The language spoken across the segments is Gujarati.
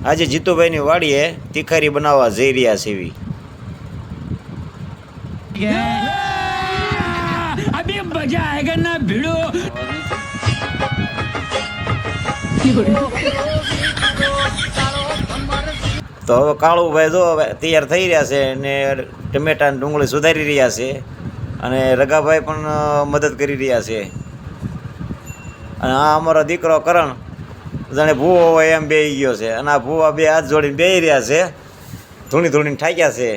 આજે જીતુભાઈની વાડીએ તીખારી બનાવવા જઈ રહ્યા છે એવી. अभी मजा आएगा ना भिड़ो. તો હવે કાળુભાઈ જો હવે તૈયાર થઈ રહ્યા છે ને ટમેટા ને ડુંગળી સુધારી રહ્યા છે અને રગાભાઈ પણ મદદ કરી રહ્યા છે. અને આ અમારો દીકરો કરણ જાણે ભૂવો હોય એમ બેસી ગયો છે અને આ ભૂવા બે હાથ જોડીને બેસી રહ્યા છે, ધૂણી ધૂણીને ઠાક્યા છે.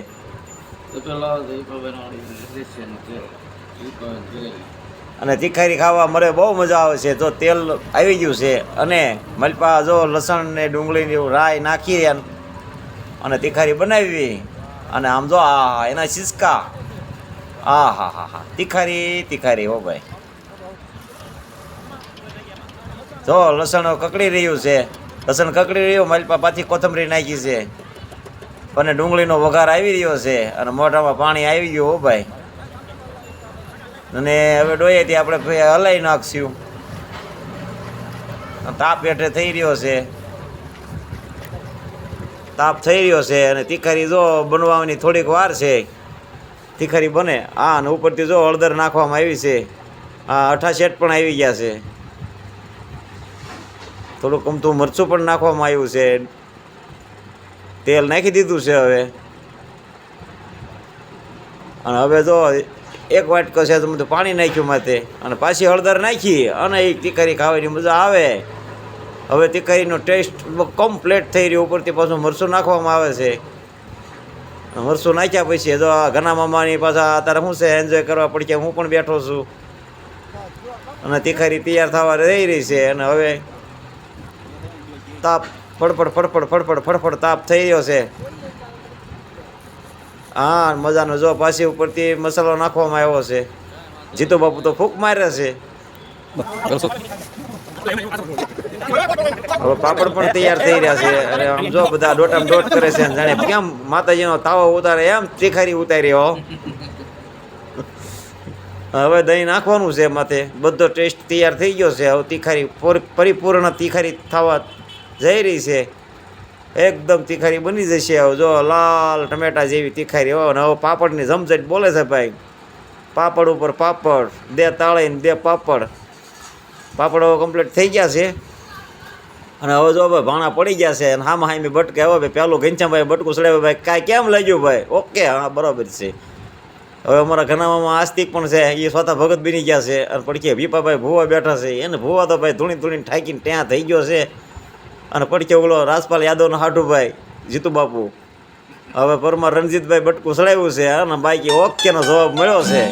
અને તીખારી ખાવા મને બહુ મજા આવે છે. જો તેલ આવી ગયું છે અને મલપા જો લસણ ને ડુંગળીની રાઈ નાખી અને તીખારી બનાવી અને આમ જો આ એના સિસકા, હા હા હા હા, તીખારી તીખારી હો ભાઈ. જો લસણ કકડી રહ્યું છે, લસણ કકડી રહ્યું, મલપા પાછી કોથમરી નાખી છે અને ડુંગળીનો વઘાર આવી રહ્યો છે અને મોઢામાં પાણી આવી ગયું હો ભાઈ. અને હવે ડોયેથી આપણે હલાવી નાખશું. તાપ હેઠે થઈ રહ્યો છે, તાપ થઈ રહ્યો છે અને તીખારી જો બનવાની થોડીક વાર છે. તીખારી બને હા, અને ઉપરથી જો હળદર નાખવામાં આવી છે. હા, 8 શેટ પણ આવી ગયા છે. થોડુંક અમથું મરચું પણ નાખવામાં આવ્યું છે. તેલ નાખી દીધું છે હવે. અને હવે જો એક વાટકો છે તો બધું પાણી નાખ્યું માથે અને પાછી હળદર નાખી અને એ તીખારી ખાવાની મજા આવે. હવે તીખારીનો ટેસ્ટ કમ્પ્લીટ થઈ રહ્યો. ઉપરથી પાછું મરચું નાખવામાં આવે છે. મરચું નાખ્યા પછી જો આ ઘના મામાની પાછા અત્યારે શું છે એન્જોય કરવા પડશે. હું પણ બેઠો છું અને તીખારી તૈયાર થવા રહી રહી છે. અને હવે તાપ ફડફડ ફડફડ ફડફડ ફડફડ તાપ થઈ રહ્યો છે. હા, મજાનો જો પાછી ઉપરથી મસાલો નાખવામાં આવ્યો છે. જીતુ બાપુ તો ફૂંક મારે છે. હવે પાપડ પણ તૈયાર થઈ રહ્યા છે અને આમ જો બધા દોટામ દોટ કરે છે. જાણે કેમ માતાજીનો તાવો ઉતારે એમ તીખારી ઉતારી. હવે દહીં નાખવાનું છે માથે. બધો ટેસ્ટ તૈયાર થઈ ગયો છે. હવે તીખારી પરિપૂર્ણ તીખારી થવા જઈ રહી છે. એકદમ તીખારી બની જશે. હવે જો લાલ ટમેટા જેવી તીખારી હો. અને હવે પાપડની જમઝટ બોલે છે ભાઈ. પાપડ ઉપર પાપડ, દે તાળીને દે પાપડ. પાપડ હવે કમ્પ્લીટ થઈ ગયા છે. અને હવે જો ભાઈ ભાણા પડી ગયા છે અને હામાં હામી બટકે. હવે ભાઈ પેલું ઘનશ્યામભાઈ બટકું ચડાવે ભાઈ. કાંઈ કેમ લાગ્યું ભાઈ? ઓકે, હા બરાબર છે. હવે અમારા ઘનામાં આસ્તિક પણ છે, એ સ્વતઃ ભગત બની ગયા છે. અને પડખે ભીપાભાઈ ભૂવા બેઠા છે. એને ભૂવા તો ભાઈ ધૂણી ધૂણીને ઠાકીને ત્યાં થઈ ગયો છે. અને પડખે ઓલો રાજપાલ યાદવનો હાઠુભાઈ જીતુ બાપુ. હવે પરમાર રણજીતભાઈ બટકું ચડાવ્યું છે અને બાકી ઓકેનો જવાબ મળ્યો છે.